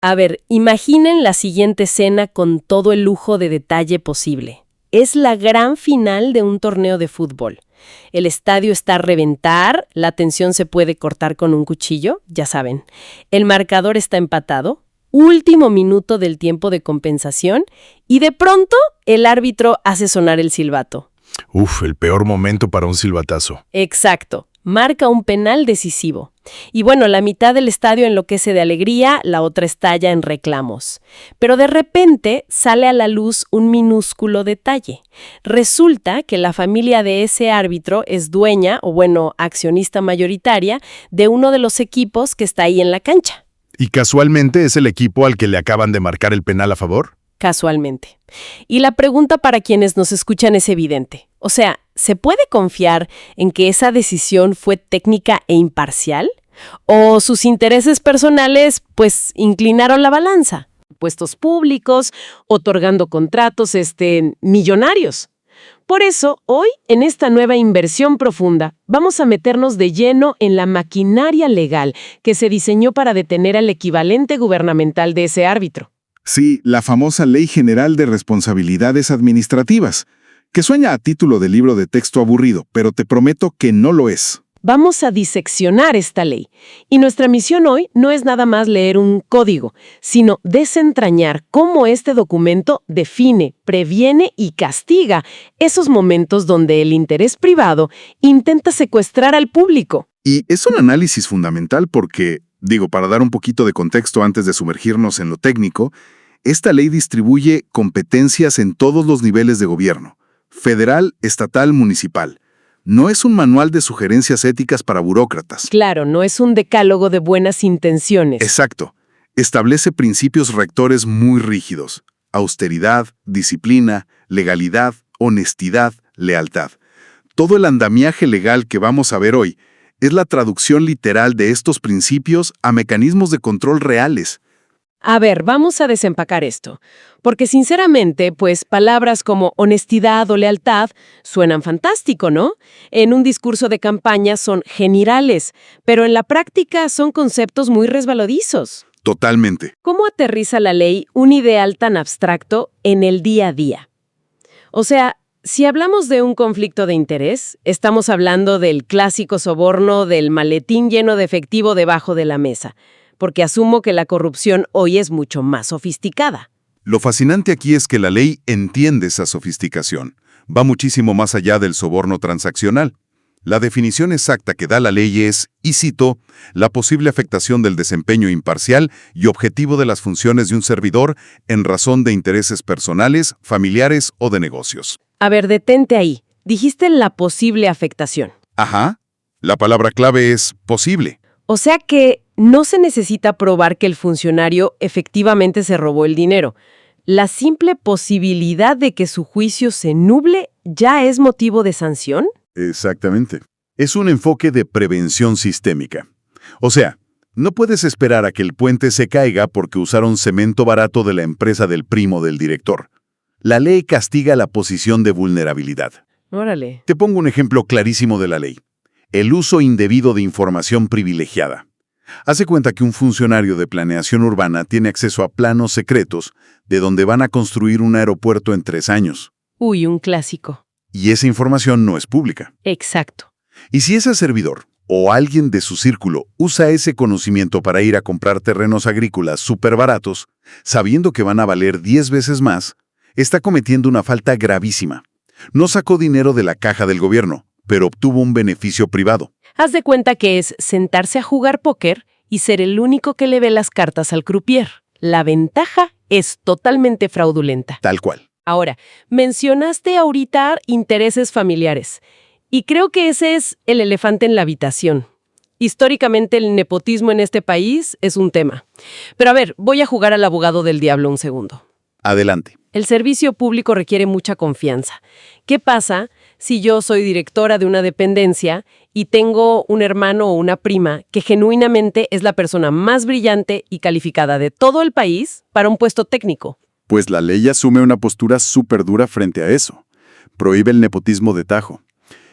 A ver, imaginen la siguiente escena con todo el lujo de detalle posible. Es la gran final de un torneo de fútbol. El estadio está a reventar, la tensión se puede cortar con un cuchillo, ya saben. El marcador está empatado, último minuto del tiempo de compensación y de pronto el árbitro hace sonar el silbato. Uf, el peor momento para un silbatazo. Exacto. Marca un penal decisivo. Y bueno, la mitad del estadio enloquece de alegría, la otra estalla en reclamos. Pero de repente sale a la luz un minúsculo detalle. Resulta que la familia de ese árbitro es dueña, o bueno, accionista mayoritaria, de uno de los equipos que está ahí en la cancha. ¿Y casualmente es el equipo al que le acaban de marcar el penal a favor? Casualmente. Y la pregunta para quienes nos escuchan es evidente. O sea, ¿se puede confiar en que esa decisión fue técnica e imparcial? ¿O sus intereses personales, pues, inclinaron la balanza? Puestos públicos, otorgando contratos, millonarios. Por eso, hoy, en esta nueva inversión profunda, vamos a meternos de lleno en la maquinaria legal que se diseñó para detener al equivalente gubernamental de ese árbitro. Sí, la famosa Ley General de Responsabilidades Administrativas, que suena a título de libro de texto aburrido, pero te prometo que no lo es. Vamos a diseccionar esta ley. Y nuestra misión hoy no es nada más leer un código, sino desentrañar cómo este documento define, previene y castiga esos momentos donde el interés privado intenta secuestrar al público. Y es un análisis fundamental porque, para dar un poquito de contexto antes de sumergirnos en lo técnico, esta ley distribuye competencias en todos los niveles de gobierno, federal, estatal, municipal. No es un manual de sugerencias éticas para burócratas. Claro, no es un decálogo de buenas intenciones. Exacto. Establece principios rectores muy rígidos: austeridad, disciplina, legalidad, honestidad, lealtad. Todo el andamiaje legal que vamos a ver hoy es la traducción literal de estos principios a mecanismos de control reales. A ver, vamos a desempacar esto, porque sinceramente, pues palabras como honestidad o lealtad suenan fantástico, ¿no? En un discurso de campaña son generales, pero en la práctica son conceptos muy resbaladizos. Totalmente. ¿Cómo aterriza la ley un ideal tan abstracto en el día a día? O sea, si hablamos de un conflicto de interés, estamos hablando del clásico soborno del maletín lleno de efectivo debajo de la mesa, porque asumo que la corrupción hoy es mucho más sofisticada. Lo fascinante aquí es que la ley entiende esa sofisticación. Va muchísimo más allá del soborno transaccional. La definición exacta que da la ley es, y cito, la posible afectación del desempeño imparcial y objetivo de las funciones de un servidor en razón de intereses personales, familiares o de negocios. A ver, detente ahí. Dijiste la posible afectación. Ajá. La palabra clave es posible. O sea que no se necesita probar que el funcionario efectivamente se robó el dinero. La simple posibilidad de que su juicio se nuble ya es motivo de sanción. Exactamente. Es un enfoque de prevención sistémica. O sea, no puedes esperar a que el puente se caiga porque usaron cemento barato de la empresa del primo del director. La ley castiga la posición de vulnerabilidad. Órale. Te pongo un ejemplo clarísimo de la ley. El uso indebido de información privilegiada. Hace cuenta que un funcionario de planeación urbana tiene acceso a planos secretos de donde van a construir un aeropuerto en 3 años. Uy, un clásico. Y esa información no es pública. Exacto. Y si ese servidor o alguien de su círculo usa ese conocimiento para ir a comprar terrenos agrícolas súper baratos, sabiendo que van a valer 10 veces más, está cometiendo una falta gravísima. No sacó dinero de la caja del gobierno, pero obtuvo un beneficio privado. Haz de cuenta que es sentarse a jugar póker y ser el único que le ve las cartas al croupier. La ventaja es totalmente fraudulenta. Tal cual. Ahora, mencionaste ahorita intereses familiares. Y creo que ese es el elefante en la habitación. Históricamente el nepotismo en este país es un tema. Pero a ver, voy a jugar al abogado del diablo un segundo. Adelante. El servicio público requiere mucha confianza. ¿Qué pasa si yo soy directora de una dependencia y tengo un hermano o una prima que genuinamente es la persona más brillante y calificada de todo el país para un puesto técnico? Pues la ley asume una postura súper dura frente a eso. Prohíbe el nepotismo de tajo.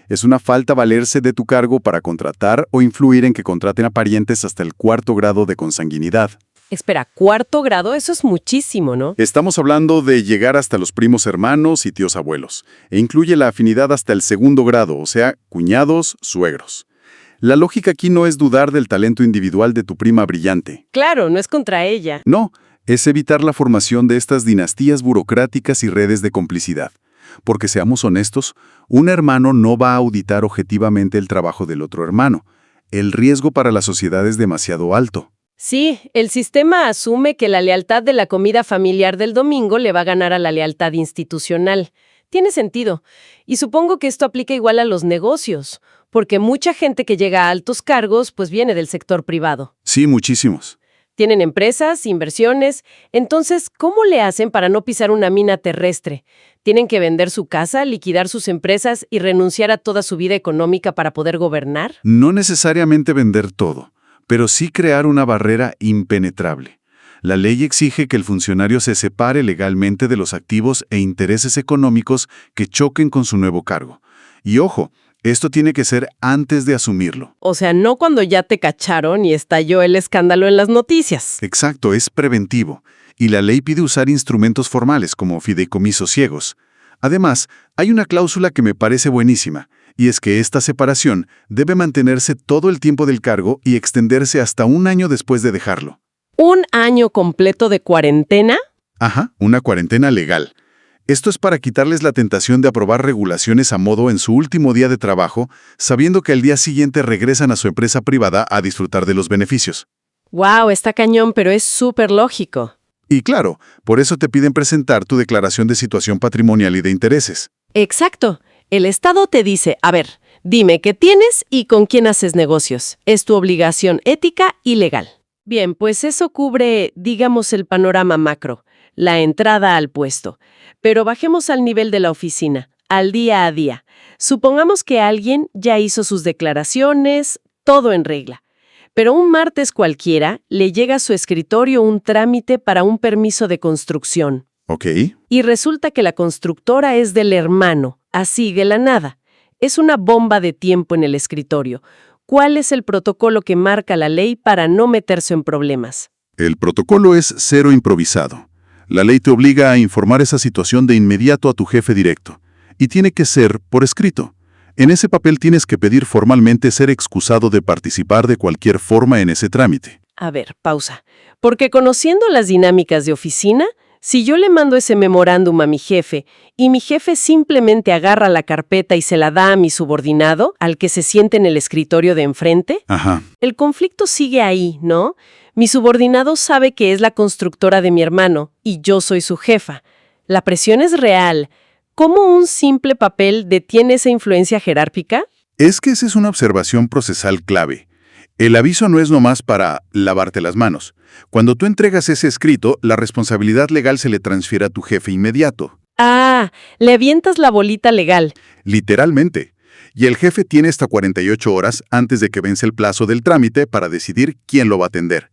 Es una falta valerse de tu cargo para contratar o influir en que contraten a parientes hasta el 4º grado de consanguinidad. Espera, ¿cuarto grado? Eso es muchísimo, ¿no? Estamos hablando de llegar hasta los primos hermanos y tíos abuelos, e incluye la afinidad hasta el segundo grado, o sea, cuñados, suegros. La lógica aquí no es dudar del talento individual de tu prima brillante. Claro, no es contra ella. No, es evitar la formación de estas dinastías burocráticas y redes de complicidad. Porque seamos honestos, un hermano no va a auditar objetivamente el trabajo del otro hermano. El riesgo para la sociedad es demasiado alto. Sí, el sistema asume que la lealtad de la comida familiar del domingo le va a ganar a la lealtad institucional. Tiene sentido. Y supongo que esto aplica igual a los negocios, porque mucha gente que llega a altos cargos pues viene del sector privado. Sí, muchísimos. Tienen empresas, inversiones. Entonces, ¿cómo le hacen para no pisar una mina terrestre? ¿Tienen que vender su casa, liquidar sus empresas y renunciar a toda su vida económica para poder gobernar? No necesariamente vender todo, pero sí crear una barrera impenetrable. La ley exige que el funcionario se separe legalmente de los activos e intereses económicos que choquen con su nuevo cargo. Y ojo, esto tiene que ser antes de asumirlo. O sea, no cuando ya te cacharon y estalló el escándalo en las noticias. Exacto, es preventivo. Y la ley pide usar instrumentos formales como fideicomisos ciegos. Además, hay una cláusula que me parece buenísima, y es que esta separación debe mantenerse todo el tiempo del cargo y extenderse hasta 1 año después de dejarlo. ¿Un año completo de cuarentena? Ajá, una cuarentena legal. Esto es para quitarles la tentación de aprobar regulaciones a modo en su último día de trabajo, sabiendo que al día siguiente regresan a su empresa privada a disfrutar de los beneficios. ¡Wow! Está cañón, pero es súper lógico. Y claro, por eso te piden presentar tu declaración de situación patrimonial y de intereses. Exacto. El Estado te dice, a ver, dime qué tienes y con quién haces negocios. Es tu obligación ética y legal. Bien, pues eso cubre, digamos, el panorama macro, la entrada al puesto. Pero bajemos al nivel de la oficina, al día a día. Supongamos que alguien ya hizo sus declaraciones, todo en regla. Pero un martes cualquiera le llega a su escritorio un trámite para un permiso de construcción. ¿Ok? Y resulta que la constructora es del hermano, así de la nada. Es una bomba de tiempo en el escritorio. ¿Cuál es el protocolo que marca la ley para no meterse en problemas? El protocolo es cero improvisado. La ley te obliga a informar esa situación de inmediato a tu jefe directo. Y tiene que ser por escrito. En ese papel tienes que pedir formalmente ser excusado de participar de cualquier forma en ese trámite. A ver, pausa. Porque conociendo las dinámicas de oficina, si yo le mando ese memorándum a mi jefe y mi jefe simplemente agarra la carpeta y se la da a mi subordinado, al que se siente en el escritorio de enfrente, Ajá. el conflicto sigue ahí, ¿no? Mi subordinado sabe que es la constructora de mi hermano y yo soy su jefa. La presión es real. ¿Cómo un simple papel detiene esa influencia jerárquica? Es que esa es una observación procesal clave. El aviso no es nomás para lavarte las manos. Cuando tú entregas ese escrito, la responsabilidad legal se le transfiere a tu jefe inmediato. Ah, le avientas la bolita legal. Literalmente. Y el jefe tiene hasta 48 horas antes de que vence el plazo del trámite para decidir quién lo va a atender.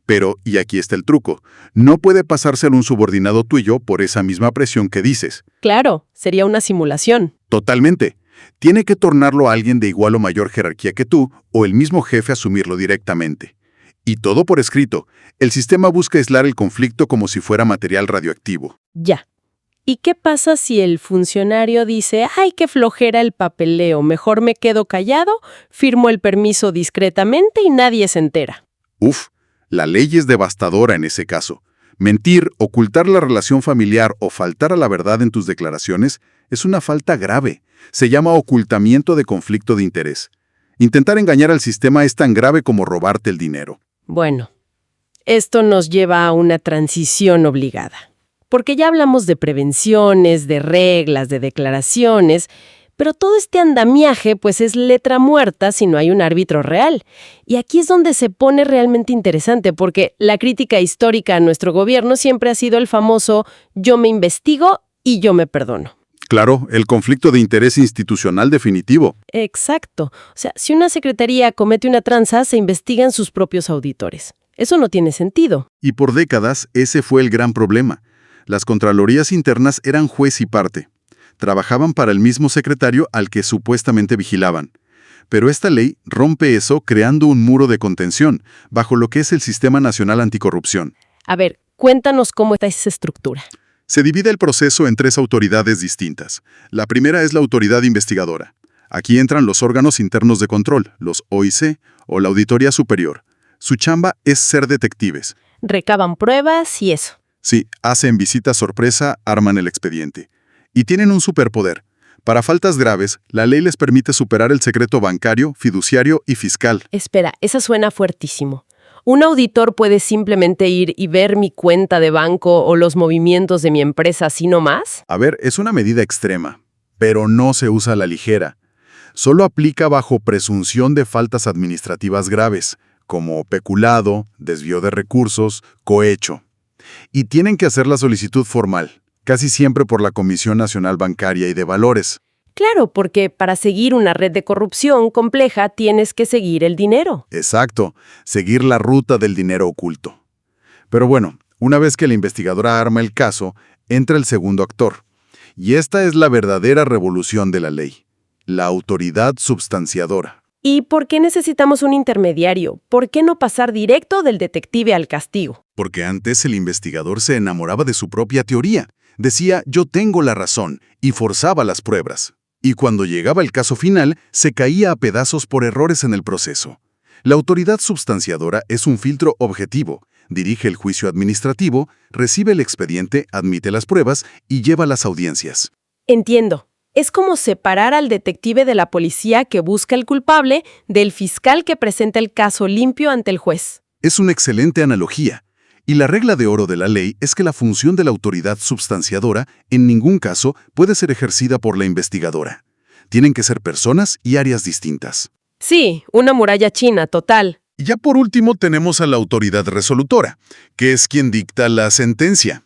Pero, y aquí está el truco, no puede pasárselo un subordinado tuyo por esa misma presión que dices. Claro, sería una simulación. Totalmente. Tiene que tornarlo a alguien de igual o mayor jerarquía que tú, o el mismo jefe asumirlo directamente. Y todo por escrito. El sistema busca aislar el conflicto como si fuera material radioactivo. Ya. ¿Y qué pasa si el funcionario dice, ay, qué flojera el papeleo, mejor me quedo callado, firmo el permiso discretamente y nadie se entera? Uf, la ley es devastadora en ese caso. Mentir, ocultar la relación familiar o faltar a la verdad en tus declaraciones es una falta grave. Se llama ocultamiento de conflicto de interés. Intentar engañar al sistema es tan grave como robarte el dinero. Bueno, esto nos lleva a una transición obligada. Porque ya hablamos de prevenciones, de reglas, de declaraciones, pero todo este andamiaje pues es letra muerta si no hay un árbitro real. Y aquí es donde se pone realmente interesante, porque la crítica histórica a nuestro gobierno siempre ha sido el famoso yo me investigo y yo me perdono. Claro, el conflicto de interés institucional definitivo. Exacto. O sea, si una secretaría comete una tranza, se investigan sus propios auditores. Eso no tiene sentido. Y por décadas, ese fue el gran problema. Las contralorías internas eran juez y parte. Trabajaban para el mismo secretario al que supuestamente vigilaban. Pero esta ley rompe eso creando un muro de contención bajo lo que es el Sistema Nacional Anticorrupción. A ver, cuéntanos cómo está esa estructura. Se divide el proceso en 3 autoridades distintas. La primera es la autoridad investigadora. Aquí entran los órganos internos de control, los OIC, o la Auditoría Superior. Su chamba es ser detectives. Recaban pruebas y eso. Sí, hacen visitas sorpresa, arman el expediente. Y tienen un superpoder. Para faltas graves, la ley les permite superar el secreto bancario, fiduciario y fiscal. Espera, esa suena fuertísimo. ¿Un auditor puede simplemente ir y ver mi cuenta de banco o los movimientos de mi empresa así nomás? A ver, es una medida extrema, pero no se usa a la ligera. Solo aplica bajo presunción de faltas administrativas graves, como peculado, desvío de recursos, cohecho. Y tienen que hacer la solicitud formal, casi siempre por la Comisión Nacional Bancaria y de Valores. Claro, porque para seguir una red de corrupción compleja tienes que seguir el dinero. Exacto, seguir la ruta del dinero oculto. Pero bueno, una vez que la investigadora arma el caso, entra el segundo actor. Y esta es la verdadera revolución de la ley, la autoridad substanciadora. ¿Y por qué necesitamos un intermediario? ¿Por qué no pasar directo del detective al castigo? Porque antes el investigador se enamoraba de su propia teoría. Decía, yo tengo la razón, y forzaba las pruebas. Y cuando llegaba el caso final, se caía a pedazos por errores en el proceso. La autoridad substanciadora es un filtro objetivo, dirige el juicio administrativo, recibe el expediente, admite las pruebas y lleva las audiencias. Entiendo. Es como separar al detective de la policía que busca el culpable del fiscal que presenta el caso limpio ante el juez. Es una excelente analogía. Y la regla de oro de la ley es que la función de la autoridad substanciadora en ningún caso puede ser ejercida por la investigadora. Tienen que ser personas y áreas distintas. Sí, una muralla china, total. Y ya por último tenemos a la autoridad resolutora, que es quien dicta la sentencia.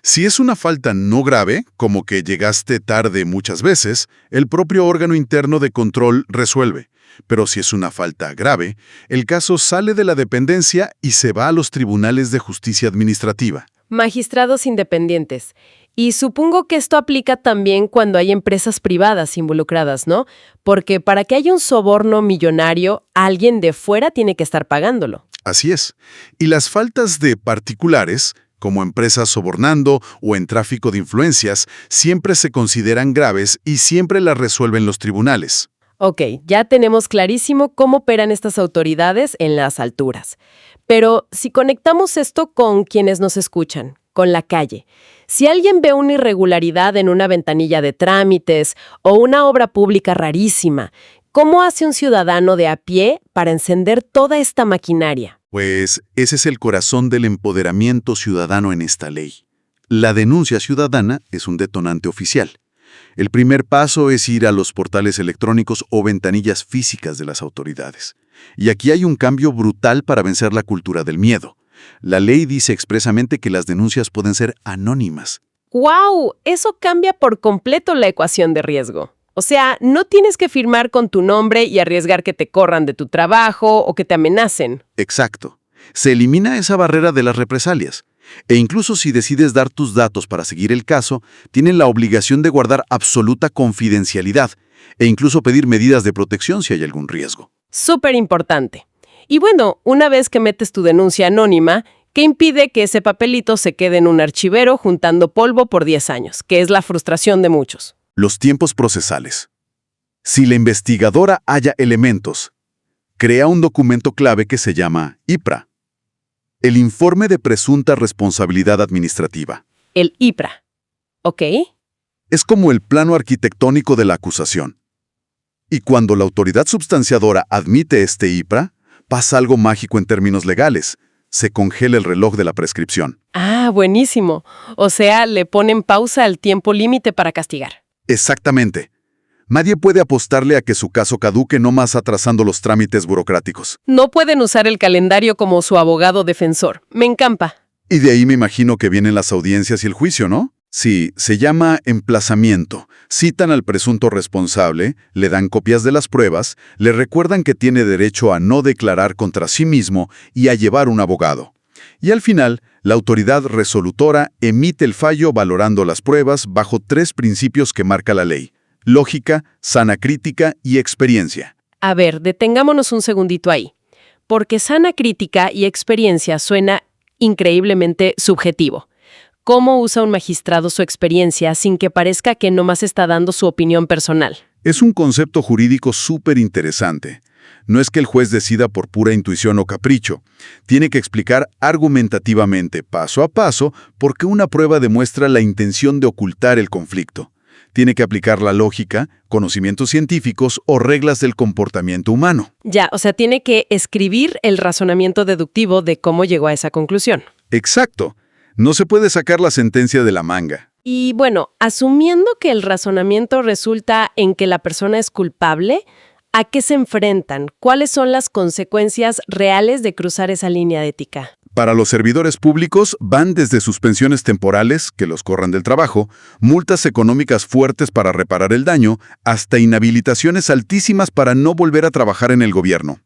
Si es una falta no grave, como que llegaste tarde muchas veces, el propio órgano interno de control resuelve. Pero si es una falta grave, el caso sale de la dependencia y se va a los tribunales de justicia administrativa. Magistrados independientes. Y supongo que esto aplica también cuando hay empresas privadas involucradas, ¿no? Porque para que haya un soborno millonario, alguien de fuera tiene que estar pagándolo. Así es. Y las faltas de particulares, como empresas sobornando o en tráfico de influencias, siempre se consideran graves y siempre las resuelven los tribunales. Ok, ya tenemos clarísimo cómo operan estas autoridades en las alturas. Pero si conectamos esto con quienes nos escuchan, con la calle, si alguien ve una irregularidad en una ventanilla de trámites o una obra pública rarísima, ¿cómo hace un ciudadano de a pie para encender toda esta maquinaria? Pues ese es el corazón del empoderamiento ciudadano en esta ley. La denuncia ciudadana es un detonante oficial. El primer paso es ir a los portales electrónicos o ventanillas físicas de las autoridades. Y aquí hay un cambio brutal para vencer la cultura del miedo. La ley dice expresamente que las denuncias pueden ser anónimas. ¡Guau! Eso cambia por completo la ecuación de riesgo. O sea, no tienes que firmar con tu nombre y arriesgar que te corran de tu trabajo o que te amenacen. Exacto. Se elimina esa barrera de las represalias. E incluso si decides dar tus datos para seguir el caso, tienen la obligación de guardar absoluta confidencialidad e incluso pedir medidas de protección si hay algún riesgo. Súper importante. Y bueno, una vez que metes tu denuncia anónima, ¿qué impide que ese papelito se quede en un archivero juntando polvo por 10 años? Que es la frustración de muchos. Los tiempos procesales. Si la investigadora halla elementos, crea un documento clave que se llama IPRA. El Informe de Presunta Responsabilidad Administrativa. El IPRA. ¿Ok? Es como el plano arquitectónico de la acusación. Y cuando la autoridad substanciadora admite este IPRA, pasa algo mágico en términos legales. Se congela el reloj de la prescripción. Ah, buenísimo. O sea, le ponen pausa al tiempo límite para castigar. Exactamente. Nadie puede apostarle a que su caso caduque no más atrasando los trámites burocráticos. No pueden usar el calendario como su abogado defensor. Me encampa. Y de ahí me imagino que vienen las audiencias y el juicio, ¿no? Sí, se llama emplazamiento. Citan al presunto responsable, le dan copias de las pruebas, le recuerdan que tiene derecho a no declarar contra sí mismo y a llevar un abogado. Y al final, la autoridad resolutora emite el fallo valorando las pruebas bajo 3 principios que marca la ley: lógica, sana crítica y experiencia. A ver, detengámonos un segundito ahí. Porque sana crítica y experiencia suena increíblemente subjetivo. ¿Cómo usa un magistrado su experiencia sin que parezca que nomás está dando su opinión personal? Es un concepto jurídico súper interesante. No es que el juez decida por pura intuición o capricho. Tiene que explicar argumentativamente, paso a paso, por qué una prueba demuestra la intención de ocultar el conflicto. Tiene que aplicar la lógica, conocimientos científicos o reglas del comportamiento humano. Ya, o sea, tiene que escribir el razonamiento deductivo de cómo llegó a esa conclusión. Exacto. No se puede sacar la sentencia de la manga. Y bueno, asumiendo que el razonamiento resulta en que la persona es culpable, ¿a qué se enfrentan? ¿Cuáles son las consecuencias reales de cruzar esa línea ética? Para los servidores públicos van desde suspensiones temporales, que los corran del trabajo, multas económicas fuertes para reparar el daño, hasta inhabilitaciones altísimas para no volver a trabajar en el gobierno.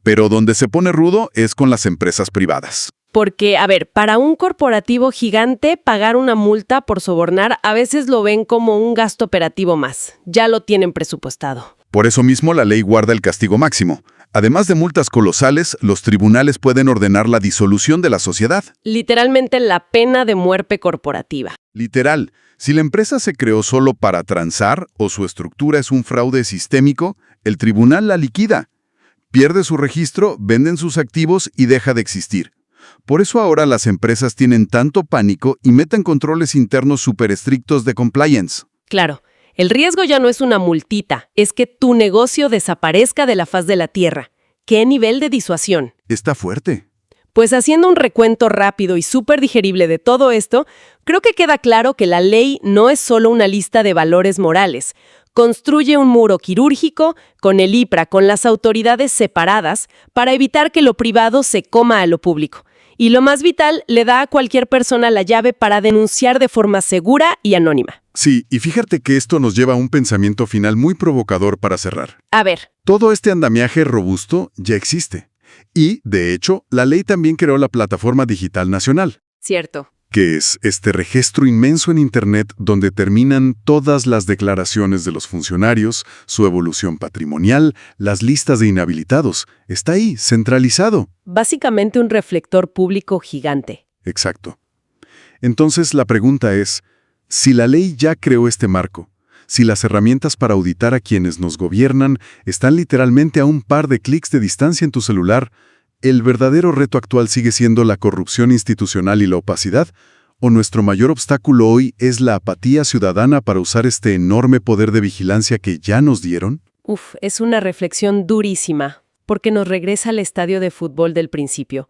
Pero donde se pone rudo es con las empresas privadas. Porque, a ver, para un corporativo gigante, pagar una multa por sobornar a veces lo ven como un gasto operativo más. Ya lo tienen presupuestado. Por eso mismo la ley guarda el castigo máximo. Además de multas colosales, los tribunales pueden ordenar la disolución de la sociedad. Literalmente la pena de muerte corporativa. Literal, si la empresa se creó solo para transar o su estructura es un fraude sistémico, el tribunal la liquida. Pierde su registro, venden sus activos y deja de existir. Por eso ahora las empresas tienen tanto pánico y meten controles internos súper estrictos de compliance. Claro. El riesgo ya no es una multita, es que tu negocio desaparezca de la faz de la tierra. ¿Qué nivel de disuasión? Está fuerte. Pues haciendo un recuento rápido y súper digerible de todo esto, creo que queda claro que la ley no es solo una lista de valores morales. Construye un muro quirúrgico con el IPRA, con las autoridades separadas, para evitar que lo privado se coma a lo público. Y lo más vital, le da a cualquier persona la llave para denunciar de forma segura y anónima. Sí, y fíjate que esto nos lleva a un pensamiento final muy provocador para cerrar. A ver. Todo este andamiaje robusto ya existe. Y, de hecho, la ley también creó la Plataforma Digital Nacional. Cierto. Que es este registro inmenso en Internet donde terminan todas las declaraciones de los funcionarios, su evolución patrimonial, las listas de inhabilitados. Está ahí, centralizado. Básicamente un reflector público gigante. Exacto. Entonces la pregunta es, si la ley ya creó este marco, si las herramientas para auditar a quienes nos gobiernan están literalmente a un par de clics de distancia en tu celular, ¿el verdadero reto actual sigue siendo la corrupción institucional y la opacidad? ¿O nuestro mayor obstáculo hoy es la apatía ciudadana para usar este enorme poder de vigilancia que ya nos dieron? Es una reflexión durísima, porque nos regresa al estadio de fútbol del principio.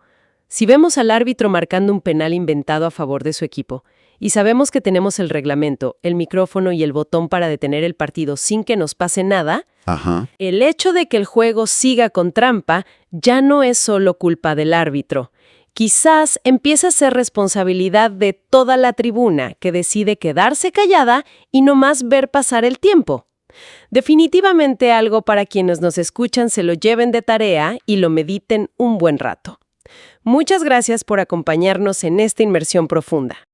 Si vemos al árbitro marcando un penal inventado a favor de su equipo, y sabemos que tenemos el reglamento, el micrófono y el botón para detener el partido sin que nos pase nada, el hecho de que el juego siga con trampa ya no es solo culpa del árbitro. Quizás empieza a ser responsabilidad de toda la tribuna que decide quedarse callada y no más ver pasar el tiempo. Definitivamente algo para quienes nos escuchan se lo lleven de tarea y lo mediten un buen rato. Muchas gracias por acompañarnos en esta inmersión profunda.